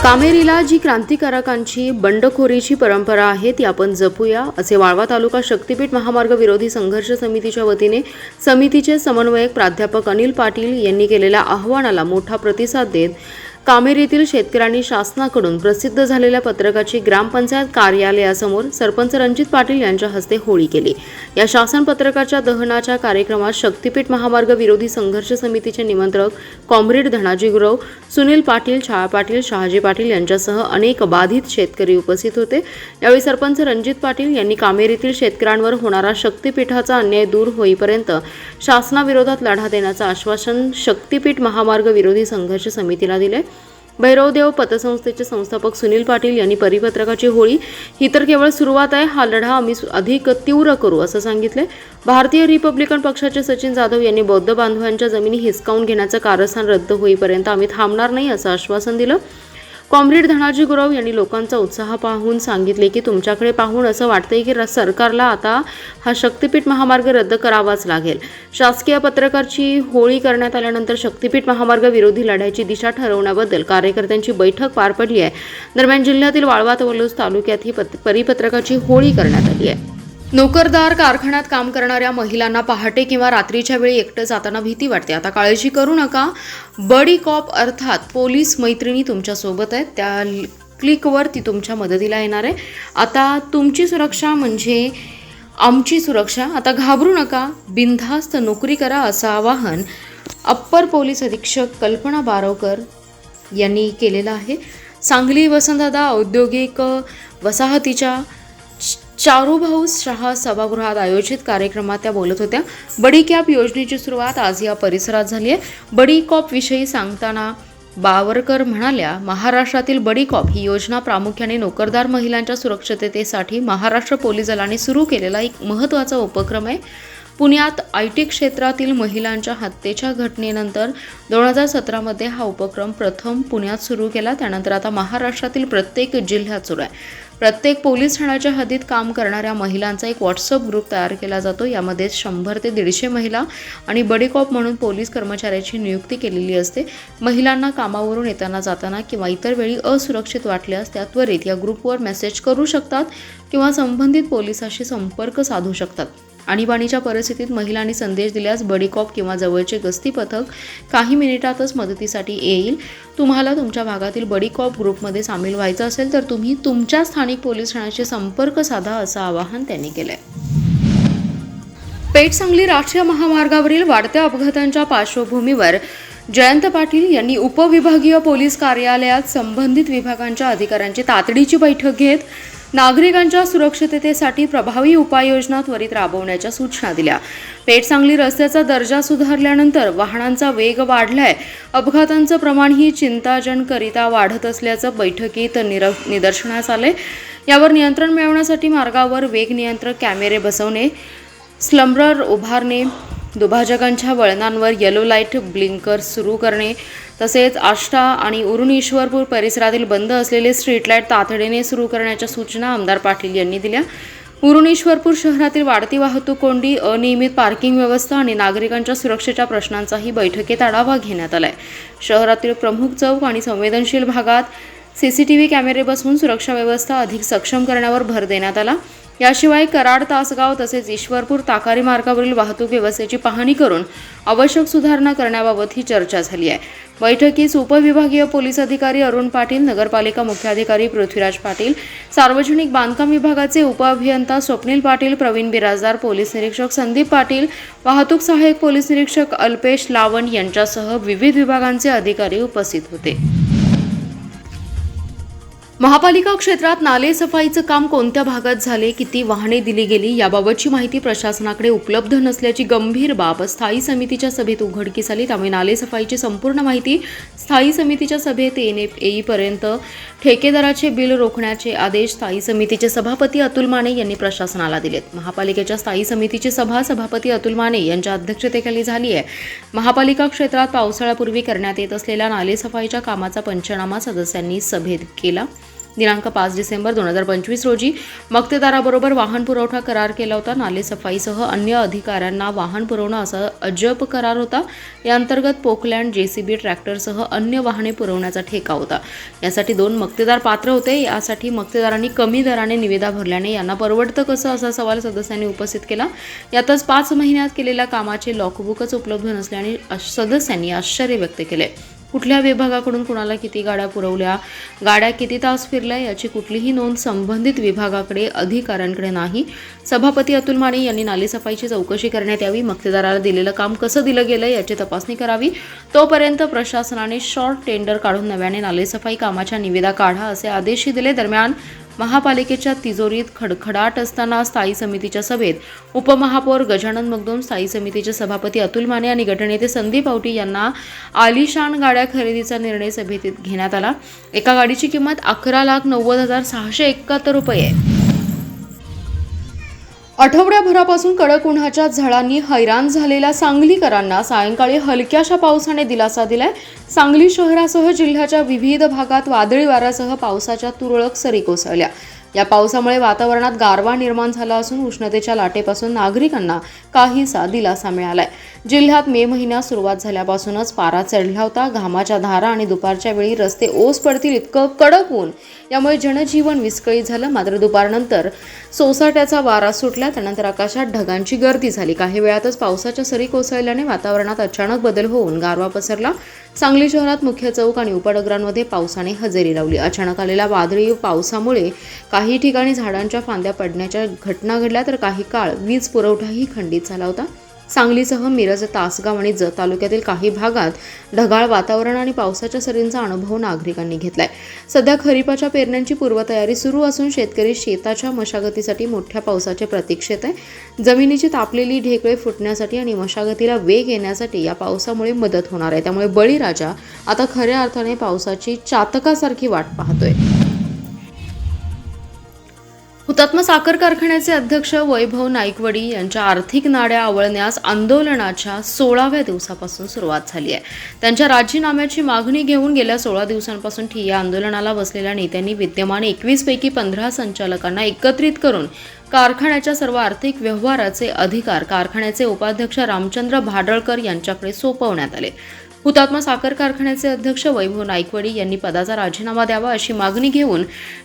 कामेरीला जी क्रांतिकारकांची बंडखोरीची परंपरा आहे ती आपण जपूया, असे वाळवा तालुका शक्तीपीठ महामार्ग विरोधी संघर्ष समितीच्या वतीने समितीचे समन्वयक प्राध्यापक अनिल पाटील यांनी केलेल्या आवाहनाला मोठा प्रतिसाद देत कामेरीतील शेतकऱ्यांनी शासनाकडून प्रसिद्ध झालेल्या पत्रकाची ग्रामपंचायत कार्यालयासमोर सरपंच रणजित पाटील यांच्या हस्ते होळी केली। या शासन पत्रकाच्या दहनाच्या कार्यक्रमात शक्तीपीठ महामार्ग विरोधी संघर्ष समितीचे निमंत्रक कॉम्रेड धनाजी गुरव, सुनील पाटील, छाया पाटील, शहाजी पाटील यांच्यासह अनेक बाधित शेतकरी उपस्थित होते। यावेळी सरपंच रणजित पाटील यांनी कामेरीतील शेतकऱ्यांवर होणारा शक्तीपीठाचा अन्याय दूर होईपर्यंत शासनाविरोधात लढा देण्याचं आश्वासन शक्तीपीठ महामार्ग विरोधी संघर्ष समितीला दिले। भैरवदेव पतसंस्थेचे संस्थापक सुनील पाटील यांनी परिपत्रकाची होळी ही तर केवळ सुरुवात आहे, हा लढा आम्ही अधिक तीव्र करू असं सांगितले। भारतीय रिपब्लिकन पक्षाचे सचिन जाधव यांनी बौद्ध बांधवांच्या जमिनी हिसकावून घेण्याचं कारस्थान रद्द होईपर्यंत आम्ही थांबणार नाही असं आश्वासन दिलं। कॉम्रेड धनाजी गुरव यांनी लोकांचा उत्साह पाहून सांगितले की तुमच्याकडे पाहून असं वाटतंय की सरकारला आता हा शक्तीपीठ महामार्ग रद्द करावाच लागेल। शासकीय पत्रकाची होळी करण्यात आल्यानंतर शक्तीपीठ महामार्ग विरोधी लढ्याची दिशा ठरवण्याबद्दल कार्यकर्त्यांची बैठक पार पडली आहे। दरम्यान जिल्ह्यातील वाळवा तालुक्यात ही परिपत्रकाची होळी करण्यात आली आहे। नोकरदार कारखान्यात काम करणाऱ्या महिलांना पहाटे किंवा रात्रीच्या वेळी एकटं जाताना भीती वाटते। आता काळजी करू नका, बडी कॉप अर्थात पोलीस मैत्रिणी तुमच्या सोबत आहेत, त्या क्लिकवर ती तुमच्या मदतीला येणार आहे। आता तुमची सुरक्षा म्हणजे आमची सुरक्षा, आता घाबरू नका, बिनधास्त नोकरी करा असं आवाहन अप्पर पोलीस अधीक्षक कल्पना बारवकर यांनी केलेलं आहे। सांगली वसंतदादा औद्योगिक वसाहतीच्या चारुभाऊ शाह सभागृहात आयोजित कार्यक्रमात त्या बोलत होत्या। बडी कॉप योजनेची सुरुवात आज या परिसरात झाली आहे। बडी कॉप विषयी सांगताना बावरकर म्हणाल्या, महाराष्ट्रातील बडी कॉप ही योजना प्रामुख्याने नोकरदार महिलांच्या सुरक्षिततेसाठी महाराष्ट्र पोलीस दलाने सुरू केलेला एक महत्त्वाचा उपक्रम आहे। पुण्यात IT क्षेत्रातील महिलांच्या हत्येच्या घटनेनंतर 2017 मध्ये हा उपक्रम प्रथम पुण्यात सुरू केला। त्यानंतर आता महाराष्ट्रातील प्रत्येक जिल्ह्यात सुरू आहे। प्रत्येक पोलीस ठाण्याच्या हद्दीत काम करणाऱ्या महिलांचा एक व्हॉट्सअप ग्रुप तयार केला जातो। यामध्ये 100 ते 150 महिला आणि बडी कॉप म्हणून पोलीस कर्मचाऱ्याची नियुक्ती केलेली असते। महिलांना कामावरून येताना जाताना किंवा इतर वेळी असुरक्षित वाटल्यास त्या त्वरित या ग्रुपवर मेसेज करू शकतात किंवा संबंधित पोलिसाशी संपर्क साधू शकतात। आणीबाणीच्या परिस्थितीत महिलांनी संदेश दिल्यास बडी कॉप किंवा जवळचे गस्ती पथक काही मिनिटातच मदतीसाठी येईल। तुम्हाला तुमच्या भागातील बडी कॉप ग्रुपमध्ये सामील व्हायचं असेल तर तुम्ही तुमच्या स्थानिक पोलीस ठाण्याशी संपर्क साधा असं आवाहन त्यांनी केलंय। पेठ सांगली राष्ट्रीय महामार्गावरील वाढत्या अपघातांच्या पार्श्वभूमीवर जयंत पाटील यांनी उपविभागीय पोलीस कार्यालयात संबंधित विभागांच्या अधिकाऱ्यांची तातडीची बैठक घेत नागरिकांच्या सुरक्षिततेसाठी प्रभावी उपाययोजना त्वरित राबवण्याच्या सूचना दिल्या। पेठ सांगली रस्त्याचा दर्जा सुधारल्यानंतर वाहनांचा वेग वाढलाय, अपघातांचं प्रमाणही चिंताजनकरिता वाढत असल्याचं बैठकीत निदर्शनास आले। यावर नियंत्रण मिळवण्यासाठी मार्गावर वेग नियंत्रक कॅमेरे बसवणे, स्लंबर उभारणे, दुभाजकांच्या वळणांवर येलो लाईट ब्लिंकर सुरू करणे, तसेच आष्टा आणि उरण ईश्वरपूर परिसरातील बंद असलेले स्ट्रीट लाईट तातडीने सुरू करण्याच्या सूचना आमदार पाटील यांनी दिल्या। उरण ईश्वरपूर शहरातील वाढती वाहतूक कोंडी, अनियमित पार्किंग व्यवस्था आणि नागरिकांच्या सुरक्षेच्या प्रश्नांचाही बैठकीत आढावा घेण्यात आलाय। शहरातील प्रमुख चौक आणि संवेदनशील भागात CCTV कॅमेरे बसवून सुरक्षा व्यवस्था अधिक सक्षम करण्यावर भर देण्यात आला। याशिवाय कराड तासगाव तसेच ईश्वरपूर ताकारी मार्गावरील वाहतूक व्यवस्थेची पाहणी करून आवश्यक सुधारणा करण्याबाबत ही चर्चा झाली आहे। बैठकीस उपविभागीय पोलीस अधिकारी अरुण पाटील, नगरपालिका मुख्याधिकारी पृथ्वीराज पाटील, सार्वजनिक बांधकाम विभागाचे उपअभियंता स्वप्नील पाटील, प्रवीण बिराजदार, पोलीस निरीक्षक संदीप पाटील, वाहतूक सहाय्यक पोलीस निरीक्षक अल्पेश लावण यांच्यासह विविध विभागांचे अधिकारी उपस्थित होते। महापालिका क्षेत्रात नाले सफाईचं काम कोणत्या भागात झाले, किती वाहने दिली गेली याबाबतची माहिती प्रशासनाकडे उपलब्ध नसल्याची गंभीर बाब स्थायी समितीच्या सभेत उघडकीस आली। त्यामुळे नाले सफाईची संपूर्ण माहिती स्थायी समितीच्या सभेत येईपर्यंत ठेकेदाराचे बिल रोखण्याचे आदेश स्थायी समितीचे सभापती अतुल माने यांनी प्रशासनाला दिलेत। महापालिकेच्या स्थायी समितीची सभा सभापती अतुल माने यांच्या अध्यक्षतेखाली झाली आहे। महापालिका क्षेत्रात पावसाळ्यापूर्वी करण्यात येत असलेल्या नाले सफाईच्या कामाचा पंचनामा सदस्यांनी सभेत केला। दिनांक 5 डिसेंबर 2025 रोजी मक्तेदाराबरोबर वाहन पुरवठा करार केला होता. नाले सफाईसह अन्य अधिकाऱ्यांना वाहन पुरवणं असा अजब करार होता. या अंतर्गत पोकलँड, जेसीबी, ट्रॅक्टरसह अन्य वाहने पुरवण्याचा ठेका होता. यासाठी 2 मक्तेदार पात्र होते. यासाठी मक्तेदारांनी कमी दराने निविदा भरल्याने यांना परवडतं कसं असा सवाल सदस्यांनी उपस्थित केला. यातच 5 महिन्यात केलेल्या कामाचे लॉकबुकच उपलब्ध नसल्याने सदस्यांनी आश्चर्य व्यक्त केले. कुठल्या विभागाकडून कुणाला किती गाड्या पुरवल्या, गाड्या किती तास फिरल्या याची कुठलीही नोंद संबंधित विभागाकडे, अधिकाऱ्यांकडे नाही. सभापती अतुल माने यांनी नालेसफाईची चौकशी करण्यात यावी. मक्तेदाराला दिलेलं काम कसं दिलं गेलं याची तपासणी करावी. तोपर्यंत प्रशासनाने शॉर्ट टेंडर काढून नव्याने नालेसफाई कामाच्या निविदा काढा असे आदेशही दिले. दरम्यान महापालिकेच्या तिजोरीत खडखडाट असताना स्थायी समितीच्या सभेत उपमहापौर गजानन मगदूम, स्थायी समितीचे सभापती अतुल माने आणि गटनेते संदीप आवटी यांना आलिशान गाड्या खरेदीचा निर्णय सभेत घेण्यात आला. एका गाडीची किंमत 11,90,671 रुपये. आठवड्याभरापासून कडक उन्हाच्या झळांनी हैराण झालेल्या सांगलीकरांना सायंकाळी हलक्याशा पावसाने दिलासा दिलाय. सांगली शहरासह जिल्ह्याच्या विविध भागात वादळी वाऱ्यासह पावसाच्या तुरळक सरी कोसळल्या. या पावसामुळे वातावरणात गारवा निर्माण झाला असून उष्णतेच्या लाटेपासून नागरिकांना काहीसा दिलासा मिळालाय. जिल्ह्यात मे महिन्यात सुरुवात झाल्यापासूनच पारा चढला होता. घामाच्या धारा आणि दुपारच्या वेळी रस्ते ओस पडतील इतकं कडक ऊन यामुळे जनजीवन विस्कळीत झालं. मात्र दुपारनंतर सोसाट्याचा वारा सुटला. त्यानंतर आकाशात ढगांची गर्दी झाली. काही वेळातच पावसाच्या सरी कोसळल्याने वातावरणात अचानक बदल होऊन गारवा पसरला. सांगली शहरात मुख्य चौक आणि उपनगरांमध्ये पावसाने हजेरी लावली. अचानक आलेल्या वादळी पावसामुळे काही ठिकाणी झाडांच्या फांद्या पडण्याच्या घटना घडल्या तर काही काळ वीज पुरवठाही खंडित झाला होता. सांगलीसह मिरज, तासगाव आणि जत तालुक्यातील काही भागात ढगाळ वातावरण आणि पावसाच्या सरींचा अनुभव नागरिकांनी घेतलाय. सध्या खरीपाच्या पेरण्यांची पूर्वतयारी सुरू असून शेतकरी शेताच्या मशागतीसाठी मोठ्या पावसाचे प्रतीक्षेत आहे. जमिनीची तापलेली ढेकळे फुटण्यासाठी आणि मशागतीला वेग येण्यासाठी या पावसामुळे मदत होणार आहे. त्यामुळे बळीराजा आता खऱ्या अर्थाने पावसाची चातकासारखी वाट पाहतोय. हुतात्मा साखर कारखान्याचे अध्यक्ष वैभव नाईकवडी यांच्या आर्थिक नाड्या आवळण्यास आंदोलनाच्या 16व्या दिवसापासून सुरुवात झाली आहे. त्यांच्या राजीनाम्याची मागणी घेऊन गेल्या 16 दिवसांपासून ठिय्या आंदोलनाला बसलेल्या नेत्यांनी विद्यमान 21 पैकी 15 संचालकांना एकत्रित करून कारखान्याच्या सर्व आर्थिक व्यवहाराचे अधिकार कारखान्याचे उपाध्यक्ष रामचंद्र भाडळकर यांच्याकडे सोपवण्यात आले. हुतात्मा साखर कारखान्याचे अध्यक्ष वैभव नाईकवडी यांनी पदाचा राजीनामा द्यावा अशी मागणी घेऊन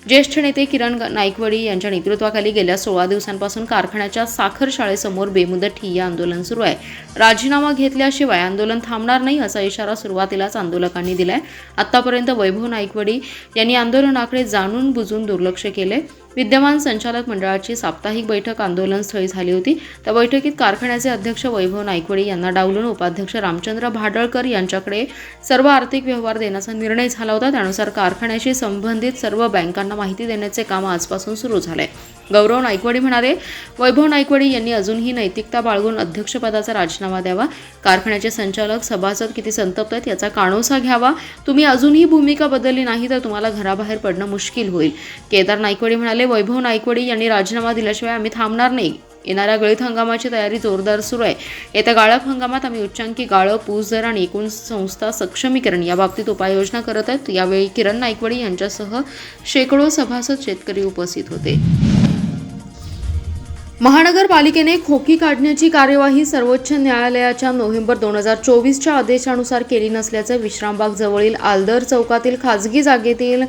ज्येष्ठ नेते किरण नाईकवडी यांच्या नेतृत्वाखाली गेल्या 16 दिवसांपासून कारखान्याच्या साखर शाळेसमोर बेमुदत ठिय्या आंदोलन सुरू आहे. राजीनामा घेतल्याशिवाय आंदोलन थांबणार नाही असा इशारा सुरुवातीलाच आंदोलकांनी दिलाय. आतापर्यंत वैभव नाईकवडी यांनी आंदोलनाकडे जाणून बुजून दुर्लक्ष केले. विद्यमान संचालक मंडळाची साप्ताहिक बैठक आंदोलनस्थळी झाली होती. त्या बैठकीत कारखान्याचे अध्यक्ष वैभव नाईकवडी यांना डावलून उपाध्यक्ष रामचंद्र भाडळकर यांच्याकडे सर्व आर्थिक व्यवहार देण्याचा निर्णय झाला होता. त्यानुसार कारखान्याशी संबंधित सर्व बँकांना माहिती देण्याचे काम आजपासून सुरू झाले. गौरव नाईकवडी म्हणाले, वैभव नाईकवडी यांनी अजूनही नैतिकता बाळगून अध्यक्षपदाचा राजीनामा द्यावा. कारखान्याचे संचालक, सभासद किती संतप्त आहेत याचा कानोसा घ्यावा. तुम्ही अजूनही भूमिका बदलली नाही तर तुम्हाला घराबाहेर पडणं मुश्किल होईल. केदार नाईकवडी म्हणाले, वैभव नाईकवडी यांनी राजीनामा दिल्याशिवाय आम्ही थांबणार नाही. येणाऱ्या गळीत हंगामाची तयारी जोरदार सुरू आहे. येत्या गाळप हंगामात आम्ही उच्चांकी गाळप, ऊस दर आणि एकूण संस्था सक्षमीकरण याबाबतीत उपाययोजना करत आहेत. यावेळी किरण नाईकवडी यांच्यासह शेकडो सभासद, शेतकरी उपस्थित होते. महानगरपालिकेने खोकी काढण्याची कार्यवाही सर्वोच्च न्यायालयाच्या नोव्हेंबर 2024च्या आदेशानुसार केली नसल्याचं विश्रामबाग जवळील आलदर चौकातील खाजगी जागेतील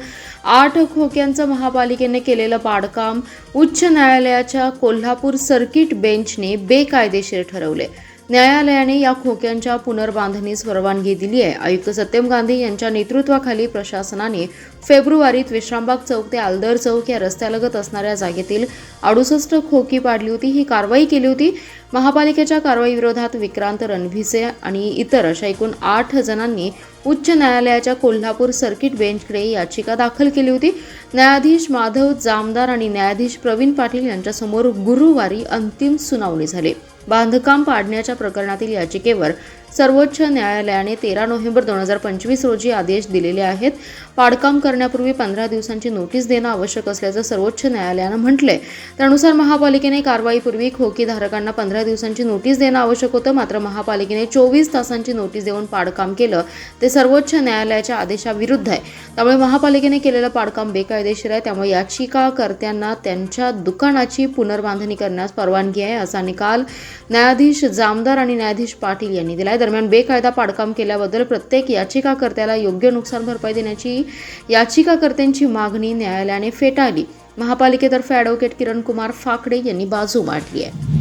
8 खोक्यांचं महापालिकेने केलेलं पाडकाम उच्च न्यायालयाच्या कोल्हापूर सर्किट बेंचने बेकायदेशीर ठरवले. न्यायालयाने या खोक्यांच्या पुनर्बांधणीस परवानगी दिली आहे. आयुक्त सत्यम गांधी यांच्या नेतृत्वाखाली प्रशासनाने फेब्रुवारीत विश्रामबाग चौक ते आलदर चौक या रस्त्यालगत असणाऱ्या जागेतील 68 खोकी पाडली होती. ही कारवाई केली होती. महापालिकेच्या कारवाईविरोधात विक्रांत रणभिसे आणि इतर अशा एकूण 8 जणांनी उच्च न्यायालयाच्या कोल्हापूर सर्किट बेंचकडे याचिका दाखल केली होती. न्यायाधीश माधव जामदार आणि न्यायाधीश प्रवीण पाटील यांच्यासमोर गुरुवारी अंतिम सुनावणी झाली. बांधकाम पाडण्याच्या प्रकरणातील याचिकेवर सर्वोच्च न्यायालयाने 13 नोव्हेंबर 2025 रोजी आदेश दिलेले आहेत. पाडकाम करण्यापूर्वी 15 दिवसांची नोटीस देणं आवश्यक असल्याचं सर्वोच्च न्यायालयानं म्हटलंय. त्यानुसार महापालिकेने कारवाईपूर्वी खोकीधारकांना 15 दिवसांची नोटीस देणं आवश्यक होतं. मात्र महापालिकेने 24 तासांची नोटीस देऊन पाडकाम केलं ते सर्वोच्च न्यायालयाच्या आदेशाविरुद्ध आहे. त्यामुळे महापालिकेने केलेलं पाडकाम बेकायदेशीर आहे. त्यामुळे याचिकाकर्त्यांना त्यांच्या दुकानाची पुनर्बांधणी करण्यास परवानगी आहे, असा निकाल न्यायाधीश जामदार आणि न्यायाधीश पाटील यांनी दिलाय. दरम्यान बेकायदा पाडकाम केल्याबद्दल प्रत्येक याचिकाकर्त्याला योग्य नुकसान भरपाई देण्याची याचिकाकर्त्यांची मागणी न्यायालयाने फेटाळली. महापालिकेतर्फे ॲडव्होकेट किरण कुमार फाकडे यांनी बाजू मांडली आहे.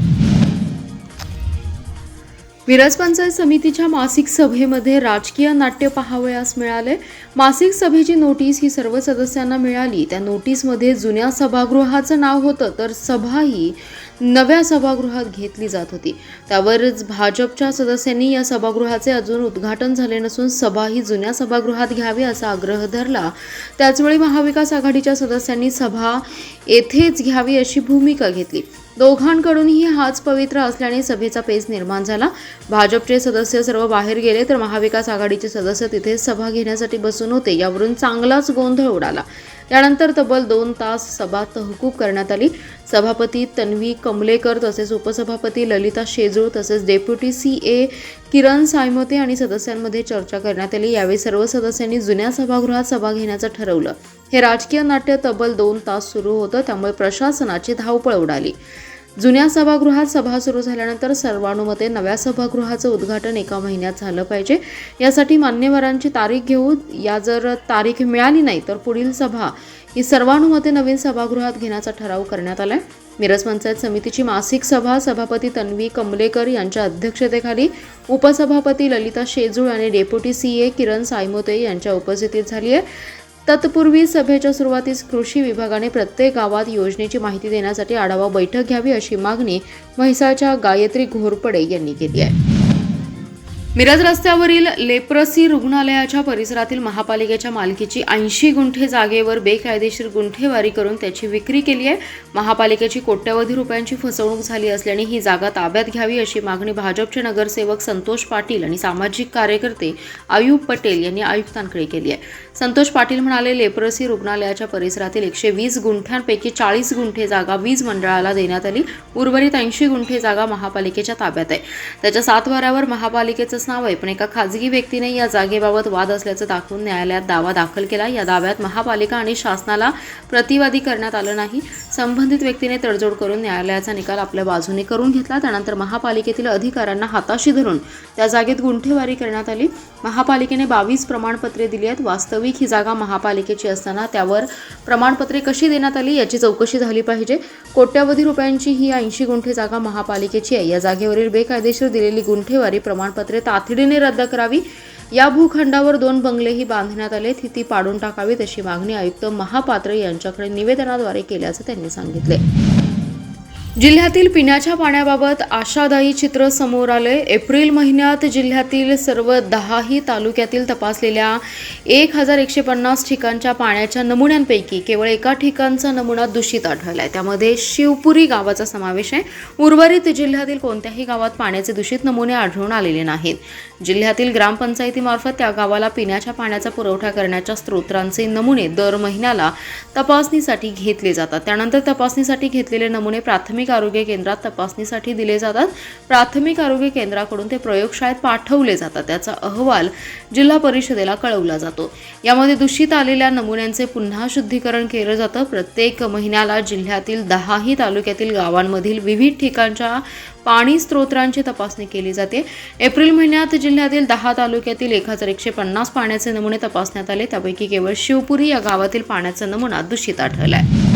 मिरज पंचायत समितीच्या मासिक सभेमध्ये राजकीय नाट्य पाहावयास मिळाले. मासिक सभेची नोटीस ही सर्व सदस्यांना मिळाली. त्या नोटीसमध्ये जुन्या सभागृहाचं नाव होतं, तर सभा ही नव्या सभागृहात घेतली जात होती. त्यावरच भाजपच्या सदस्यांनी या सभागृहाचे अजून उद्घाटन झाले नसून सभा ही जुन्या सभागृहात घ्यावी असा आग्रह धरला. त्याचवेळी महाविकास आघाडीच्या सदस्यांनी सभा येथेच घ्यावी अशी भूमिका घेतली. दोघांकडूनही हाच पवित्र असल्याने सभेचा पेच निर्माण झाला. भाजपचे सदस्य सर्व बाहेर गेले, तर महाविकास आघाडीचे सदस्य तिथे सभा घेण्यासाठी बसून होते. यावरून चांगलाच गोंधळ उडाला. यानंतर तब्बल 2 तास सभा तहकूब करण्यात आली. सभापती तन्वी कमलेकर तसेच उपसभापती ललिता शेजूळ तसेच डेप्युटी CA किरण सायमोते आणि सदस्यांमध्ये चर्चा करण्यात आली. यावेळी सर्व सदस्यांनी जुन्या सभागृहात सभा घेण्याचं ठरवलं. हे राजकीय नाट्य तब्बल 2 तास सुरू होतं, त्यामुळे प्रशासनाची धावपळ उडाली. जुन्या सभागृहात सभा सुरू झाल्यानंतर सर्वानुमते नव्या सभागृहाचं उद्घाटन 1 महिन्यात झालं पाहिजे. यासाठी मान्यवरांची तारीख घेऊ. जर तारीख मिळाली नाही तर पुढील सभा ही सर्वानुमते नवीन सभागृहात घेण्याचा ठराव करण्यात आलाय. मिरज पंचायत समितीची मासिक सभा सभापती तन्वी कमलेकर यांच्या अध्यक्षतेखाली उपसभापती ललिता शेजूळ आणि डेप्युटी CA किरण सायमोते यांच्या उपस्थितीत झाली आहे. तत्पूर्वी सभेच्या सुरुवातीस कृषी विभागाने प्रत्येक गावात योजनेची माहिती देण्यासाठी आढावा बैठक घ्यावी अशी मागणी म्हैसाळच्या गायत्री घोरपडे यांनी केली आहे. मिरज रस्त्यावरील लेप्रसी रुग्णालयाच्या परिसरातील महापालिकेच्या मालकीची 80 गुंठे जागेवर बेकायदेशीर गुंठेवारी करून त्याची विक्री केली आहे. महापालिकेची कोट्यवधी रुपयांची फसवणूक झाली असल्याने ही जागा ताब्यात घ्यावी अशी मागणी भाजपचे नगरसेवक संतोष पाटील आणि सामाजिक कार्यकर्ते आयुब पटेल यांनी आयुक्तांकडे केली आहे. संतोष पाटील म्हणाले, लेप्रसी रुग्णालयाच्या परिसरातील 120 गुंठ्यांपैकी 40 गुंठे जागा वीज मंडळाला देण्यात आली. उर्वरित 80 गुंठे जागा महापालिकेच्या ताब्यात आहे. त्याच्या सातबाऱ्यावर महापालिकेचं नाव आहे, पण एका खाजगी व्यक्तीने या जागेबाबत वाद असल्याचं दाखवून न्यायालयात दावा दाखल केला. या दाव्यात महापालिका आणि शासनाला प्रतिवादी करण्यात आलं नाही. संबंधित व्यक्तीने तडजोड करून न्यायालयाचा निकाल आपल्या बाजूने करून घेतला. त्यानंतर महापालिकेतील अधिकाऱ्यांना हाताशी धरून त्या जागेत गुंठेवारी करण्यात आली. महापालिकेने 22 प्रमाणपत्रे दिली आहेत. वास्तविक ही जागा महापालिकेची असताना त्यावर प्रमाणपत्रे कशी देण्यात आली याची चौकशी झाली पाहिजे. कोट्यवधी रुपयांची ही 80 गुंठे जागा महापालिकेची आहे. या जागेवरील बेकायदेशीर दिलेली गुंठेवारी प्रमाणपत्रे तातडीने रद्द करावी. या भूखंडावर 2 बंगलेही बांधण्यात आले, ती पाडून टाकावीत अशी मागणी आयुक्त महापात्र यांच्याकडे निवेदनाद्वारे केल्याचं त्यांनी सांगितले. जिल्ह्यातील पिण्याच्या पाण्याबाबत आशादायी चित्र समोर आले. एप्रिल महिन्यात जिल्ह्यातील सर्व 10ही तालुक्यातील तपासलेल्या 1150 ठिकाणच्या पाण्याच्या नमुन्यांपैकी केवळ एका ठिकाणचा नमुना दूषित आढळलाय. त्यामध्ये शिवपुरी गावाचा समावेश आहे. उर्वरित जिल्ह्यातील कोणत्याही गावात पाण्याचे दूषित नमुने आढळून आलेले नाहीत. जिल्ह्यातील ग्रामपंचायतीमार्फत त्या गावाला पिण्याच्या पाण्याचा पुरवठा करण्याच्या स्त्रोतांचे नमुने दर महिन्याला तपासणीसाठी घेतले जातात. त्यानंतर तपासणीसाठी घेतलेले नमुने प्राथमिक आरोग्य केंद्रात तपासणीसाठी दिले जातात. प्राथमिक आरोग्य केंद्राकडून ते प्रयोगशाळेत पाठवले जातात. त्याचा अहवाल जिल्हा परिषदेला कळवला जातो. यामध्ये दूषित आलेल्या नमुन्यांचे पुन्हा शुद्धीकरण केलं जातं. प्रत्येक महिन्याला जिल्ह्यातील 10ही तालुक्यातील गावांमधील विविध ठिकाणच्या पाणी स्त्रोतांची तपासणी केली जाते. एप्रिल महिन्यात जिल्ह्यातील 10 तालुक्यातील 1150 पाण्याचे नमुने तपासण्यात आले. त्यापैकी केवळ शिवपुरी या गावातील पाण्याचा नमुना दूषित आढळलाय.